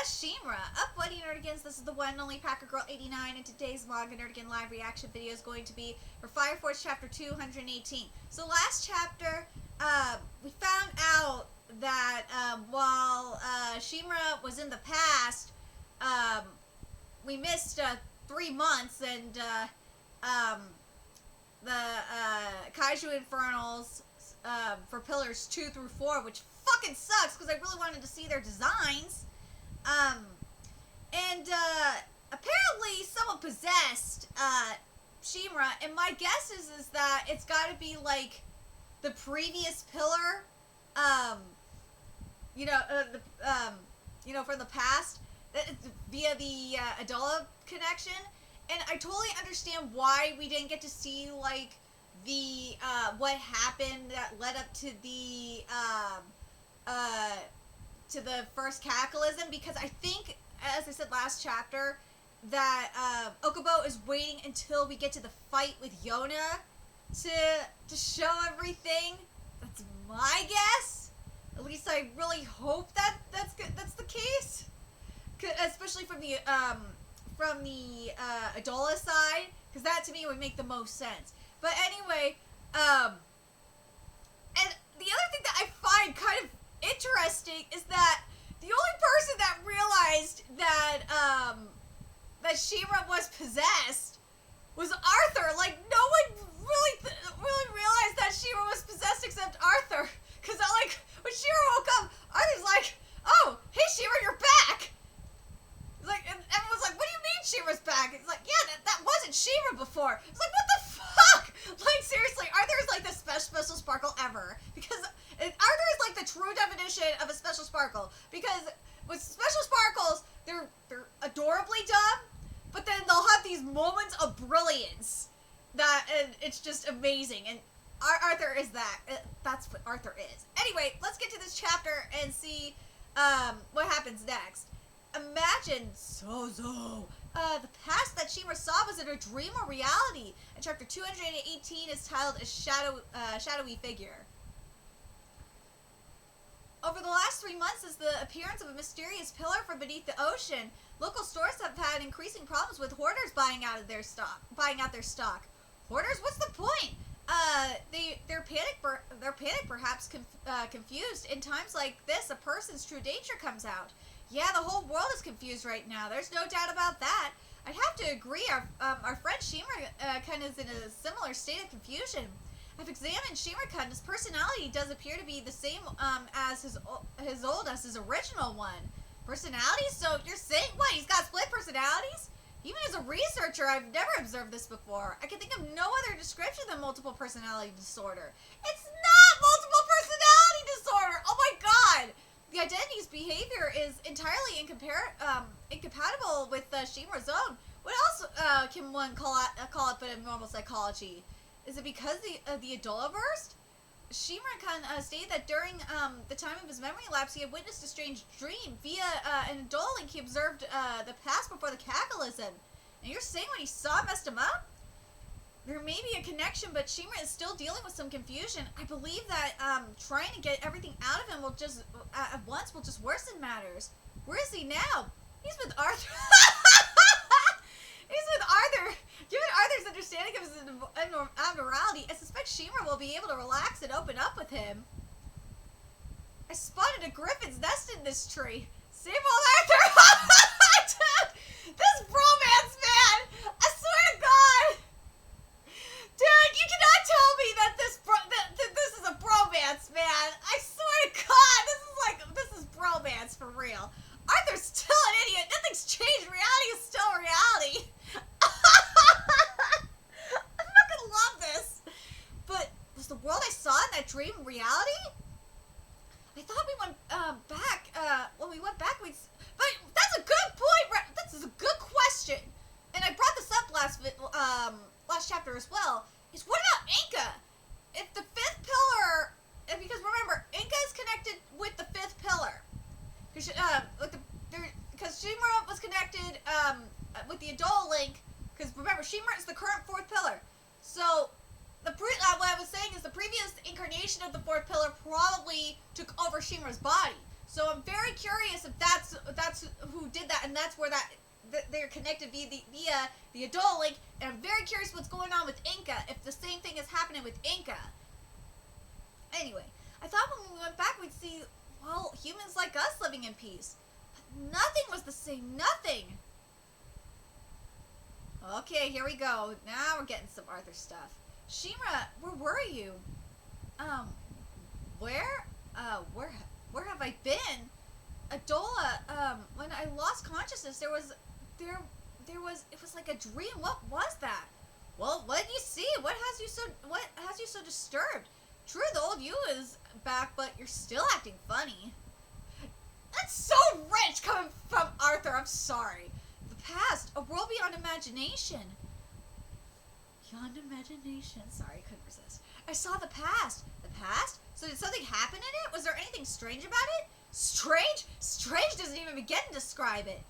Shinra. Up, Buddy Nerdigans. This is the one and only Packer Girl 89, and today's Manga Nerdigan live reaction video is going to be for Fire Force Chapter 218. So last chapter, we found out that while Shinra was in the past, we missed 3 months, and the Kaiju Infernals for Pillars 2 through 4, which fucking sucks because I really wanted to see their designs. Apparently someone possessed Shinra, and my guess is that it's got to be like the previous pillar, from the past, via the Adola connection. And I totally understand why we didn't get to see like the what happened that led up to the first cataclysm, because I think, as I said last chapter, that Okubo is waiting until we get to the fight with Yona to show everything. That's my guess. At least I really hope that's the case, especially from the Adola side, because that to me would make the most sense. But anyway, and the other thing that I find kind of interesting is that the only person that realized that that Shinra was possessed was Arthur. Like, no one really realized that Shinra was possessed except Arthur. Because like when Shinra woke up, Arthur's like, "Oh, hey Shinra, you're back." Like, and everyone's like, "What do you mean Shinra's back?" It's like, "Yeah, that wasn't Shinra before." It's like, what the fuck? Like, seriously, Arthur is like the special sparkle ever, because Arthur is like the true definition of a special sparkle, because with special sparkles, they're adorably dumb, but then they'll have these moments of brilliance and it's just amazing, and Arthur is that. That's what Arthur is. Anyway, let's get to this chapter and see what happens next. Imagine Sozo. The past that Shinra saw was it a dream or reality? And chapter 218 is titled a shadowy figure. Over the last 3 months, since the appearance of a mysterious pillar from beneath the ocean, local stores have had increasing problems with hoarders buying out their stock. Hoarders? What's the point? They're panicked, perhaps confused. In times like this, a person's true nature comes out. Yeah, the whole world is confused right now. There's no doubt about that. I'd have to agree. Our friend Shinra kind of is in a similar state of confusion. I've examined Shinra-kun. His personality does appear to be the same as his original one. Personality? So you're saying what? He's got split personalities? Even as a researcher, I've never observed this before. I can think of no other description than multiple personality disorder. It's not multiple personality disorder! Oh my god! The identity's behavior is entirely incompatible with Shinra's own. What else can one call it but a normal psychology? Is it because of the Adola burst? Shinra-kun stated that during the time of his memory lapse, he had witnessed a strange dream. Via an Adola link, he observed the past before the cataclysm. And you're saying what he saw messed him up? There may be a connection, but Shinra is still dealing with some confusion. I believe that trying to get everything out of him will just at once will just worsen matters. Where is he now? He's with Arthur. He's with Arthur. Given Arthur's understanding of his abnormality, I suspect Shinra will be able to relax and open up with him. I spotted a griffin's nest in this tree. Same old Arthur. Dude, this bromance, man. I swear to God. Dude, you cannot tell me that this is a bromance, man. I swear to God, this is bromance for real. Arthur's still an idiot. Nothing's changed. Reality is still reality. I fucking love this. But was the world I saw in that dream reality? I thought we went back. When we went back, but that's a good point. This is a good question, and I brought this up last chapter as well. Is what about Inca? If the fifth pillar, because remember, Inca is connected with the fifth pillar, because Shinra was connected with the Adola link. Because remember, Shinra is the current fourth pillar. So what I was saying is the previous incarnation of the fourth pillar probably took over Shinra's body. So I'm very curious if that's who did that, and that's where they're connected via the adult link. And I'm very curious what's going on with Inca, if the same thing is happening with Inca. Anyway, I thought when we went back we'd see, well, humans like us living in peace. But nothing was the same, nothing. Okay, here we go. Now we're getting some Arthur stuff. Shinra, where were you? Where have I been? Adola, when I lost consciousness, it was like a dream. What was that? Well, what did you see? What has you so disturbed? True, the old you is back, but you're still acting funny. That's so rich coming from Arthur. I'm sorry. The past, a world beyond imagination. Beyond imagination. Sorry, I couldn't resist. I saw the past. The past? So did something happen in it? Was there anything strange about it? Strange? Strange doesn't even begin to describe it.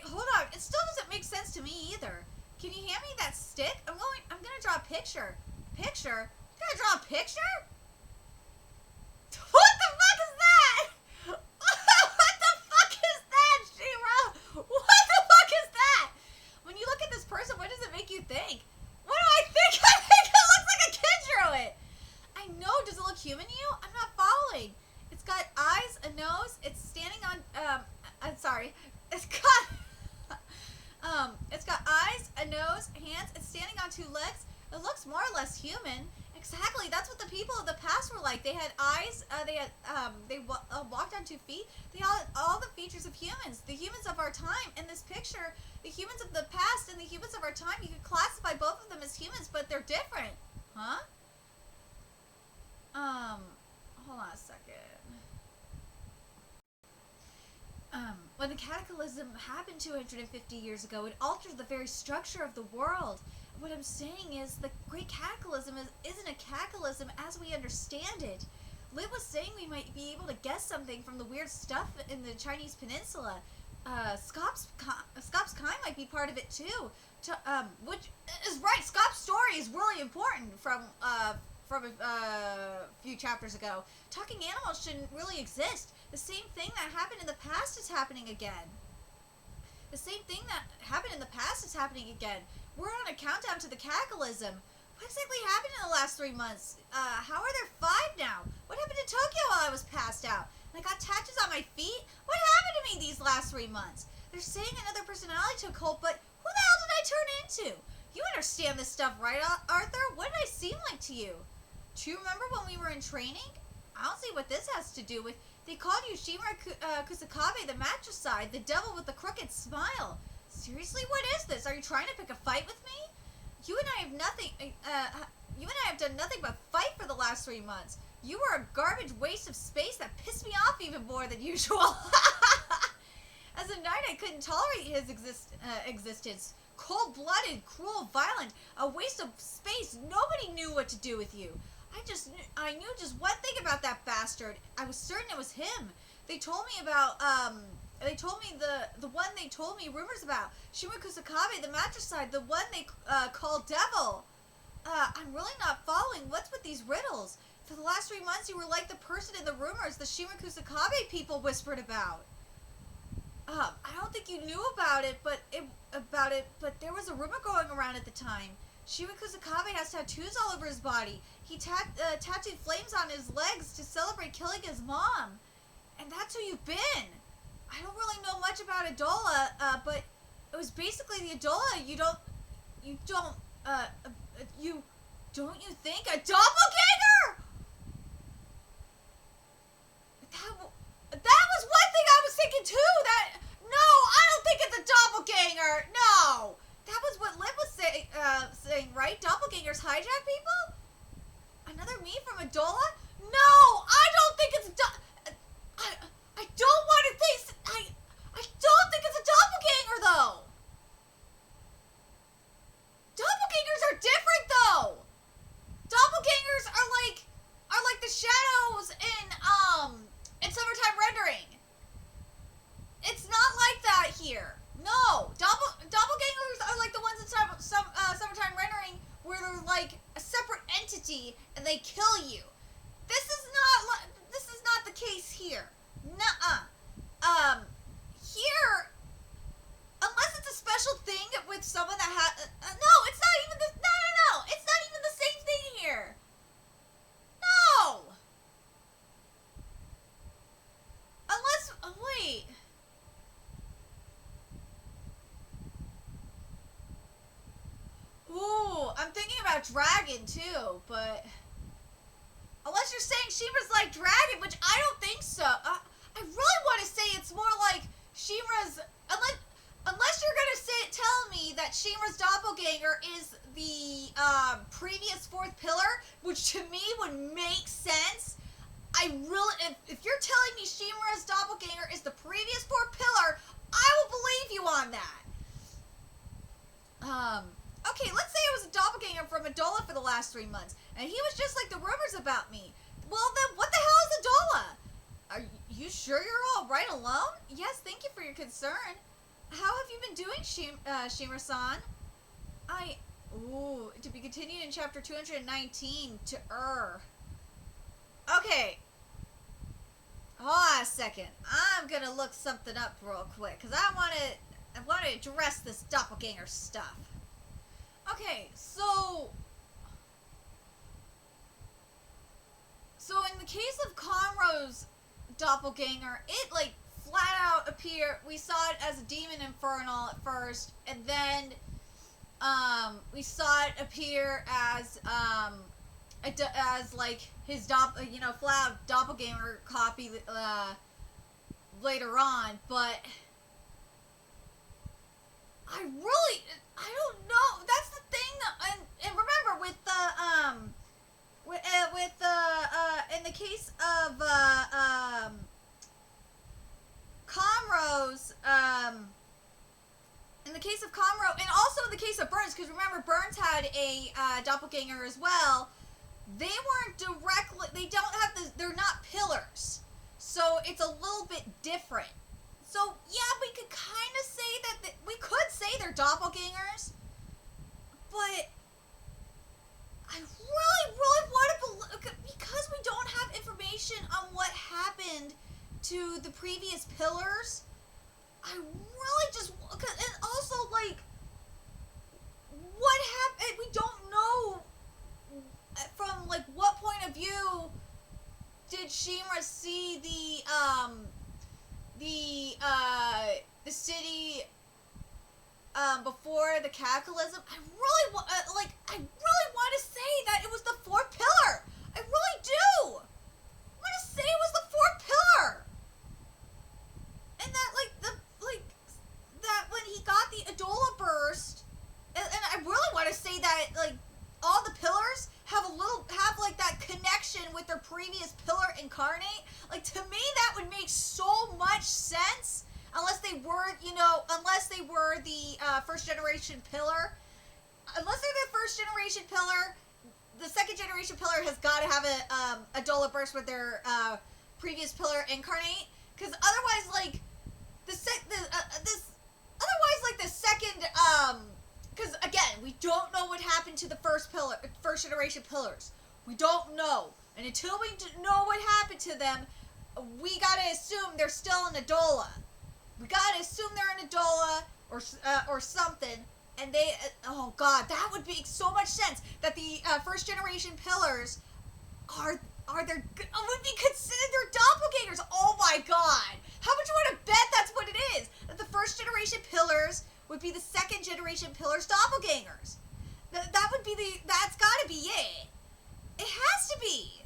Hold on. It still doesn't make sense to me either. Can you hand me that stick? I'm gonna draw a picture. Picture? You gotta draw a picture? What the fuck is that? What the fuck is that, Shinra? What the fuck is that? When you look at this person, what does it make you think? What do I think? I think it looks like a kid drew it. I know. Does it look human to you? I'm not following. It's got eyes, a nose. It's standing on. I'm sorry. It's got eyes, a nose, hands. It's standing on two legs. It looks more or less human. Exactly. That's what the people of the past were like. They had eyes. They walked on 2 feet. They had all the features of humans. The humans of our time in this picture. The humans of the past and the humans of our time. You could classify both of them as humans, but they're different. Huh? Hold on a second. When the cataclysm happened 250 years ago, it altered the very structure of the world. What I'm saying is the great cataclysm isn't a cataclysm as we understand it. Liv was saying we might be able to guess something from the weird stuff in the Chinese peninsula. Scop's kind might be part of it too. Which is right. Scop's story is really important from a few chapters ago. Talking animals shouldn't really exist. The same thing that happened in the past is happening again. The same thing that happened in the past is happening again. We're on a countdown to the cataclysm. What exactly happened in the last 3 months? How are there 5 now? What happened to Tokyo while I was passed out? And I got tattoos on my feet? What happened to me these last 3 months? They're saying another personality took hold, but who the hell did I turn into? You understand this stuff, right, Arthur? What did I seem like to you? Do you remember when we were in training? I don't see what this has to do with... They called you Shinra Kusakabe, the matricide, the devil with the crooked smile. Seriously, what is this? Are you trying to pick a fight with me? You and I have nothing... you and I have done nothing but fight for the last 3 months. You were a garbage waste of space that pissed me off even more than usual. As a knight, I couldn't tolerate his existence. Cold-blooded, cruel, violent, a waste of space. Nobody knew what to do with you. I knew just one thing about that bastard. I was certain it was him. They told me about, they told me the one they told me rumors about. Shinra Kusakabe, the matricide, the one they called devil. I'm really not following. What's with these riddles? For the last 3 months, you were like the person in the rumors the Shinra Kusakabe people whispered about. I don't think you knew about it, but there was a rumor going around at the time. Shinra Kusakabe has tattoos all over his body. He tattooed flames on his legs to celebrate killing his mom. And that's who you've been. I don't really know much about Adola, but it was basically the Adola don't you think a doppelganger? That was one thing I was thinking too. No, I don't think it's a doppelganger. No, that was what Liv was saying, right? Doppelgangers hijack people. Another me from Adola? No, I don't think it's I don't want to think. I don't think it's a doppelganger though. Doppelgangers are different though. Doppelgangers are like the shadows in Summertime Rendering. It's not like that here. No, doppelgangers are like the ones in Summertime Rendering where they're like a separate entity and they kill you. This is not the case here. Nuh-uh. dragon too, but unless you're saying Shinra's like dragon, which I don't think so. I really want to say it's more like Shinra's, unless you're gonna tell me that Shinra's doppelganger is the previous fourth pillar, which to me would make sense. I really, if you're telling me Shinra's doppelganger is the previous fourth pillar, I will believe you on that. Okay, let's say it was a doppelganger from Adola for the last 3 months, and he was just like the rumors about me. Well, then what the hell is Adola? Are you sure you're all right alone? Yes, thank you for your concern. How have you been doing, Shimura-san? To be continued in chapter 219, to Okay. Hold on a second. I'm gonna look something up real quick, because I want to address this doppelganger stuff. Okay, so in the case of Conroe's doppelganger, it like flat out appeared. We saw it as a demon infernal at first, and then we saw it appear as like his flat out doppelganger copy later on, but I don't know. That's the thing. And remember, with in the case of Conroe's, in the case of Conroe, and also in the case of Burns, because remember, Burns had a doppelganger as well. They weren't directly. They don't have they're not pillars, so it's a little bit different. So yeah, we could kind of say that we could say they're doppelgangers, but I really want to believe, because we don't have information on what happened to the previous pillars. I really just, and also like, what happened? We don't know from like what point of view did Shinra see the city before the cataclysm. I really want to say that it was the fourth pillar. I really do. I want to say it was the fourth pillar, and that that when he got the Adola burst, and I really want to say that like all the pillars have like that connection with their previous pillar incarnate. Like, to me, that would make so much sense, unless they were the first generation pillar. Unless they're the first generation pillar, the second generation pillar has got to have a Adola burst with their previous pillar incarnate, because otherwise, like the second. Because again, we don't know what happened to the first generation pillars. We don't know, and until we know what happened to them, we gotta assume they're still in Adola. We gotta assume they're in Adola or something. And they, oh god, that would make so much sense. That the first generation pillars would be considered their doppelgangers. Oh my god, how much you want to bet that's what it is? That the first generation pillars would be the second generation pillars doppelgangers. That's gotta be it. It has to be,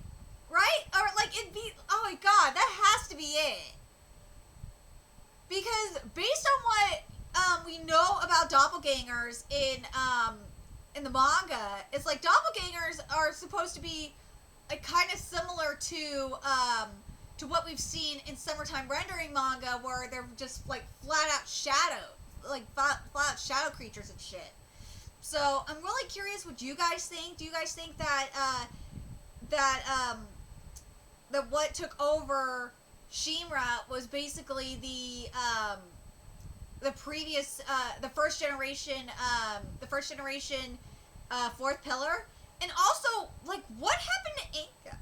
right? Or like it'd be. Oh my god, that has to be it. Because based on what we know about doppelgangers in the manga, it's like doppelgangers are supposed to be kind of similar to what we've seen in Summertime Rendering manga, where they're just like flat out shadow creatures and shit. So I'm really curious what you guys think. Do you guys think that that what took over Shinra was basically the previous the first generation fourth pillar? And also, like, what happened to Inca?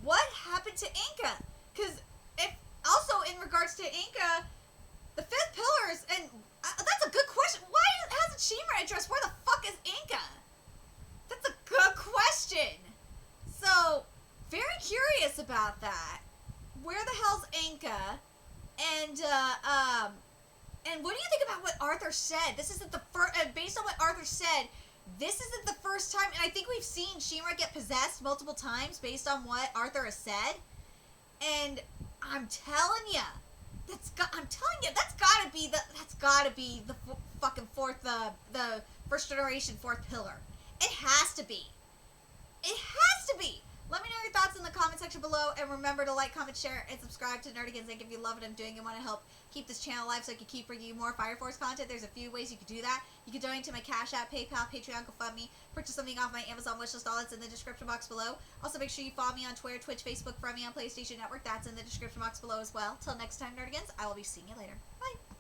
What happened to Inca? Because if also in regards to Inca, the fifth pillars, and that's a good question. Why hasn't Shinra addressed where the fuck is Inca? That's a good question. So, very curious about that. Where the hell's Inca? And what do you think about what Arthur said? This isn't the first. Based on what Arthur said, this isn't the first time, and I think we've seen Shinra get possessed multiple times based on what Arthur has said. And I'm telling you, that's gotta be the fucking the first generation fourth pillar. It has to be. It has to be. Let me know your thoughts in the comment section below, and remember to like, comment, share, and subscribe to Nerdigans if you love what I'm doing and want to help keep this channel alive so I can keep bringing you more Fire Force content. There's a few ways you can do that. You can donate to my Cash App, PayPal, Patreon, GoFundMe, purchase something off my Amazon wishlist, all that's in the description box below. Also, make sure you follow me on Twitter, Twitch, Facebook, friend me on PlayStation Network. That's in the description box below as well. Till next time, Nerdigans, I will be seeing you later. Bye.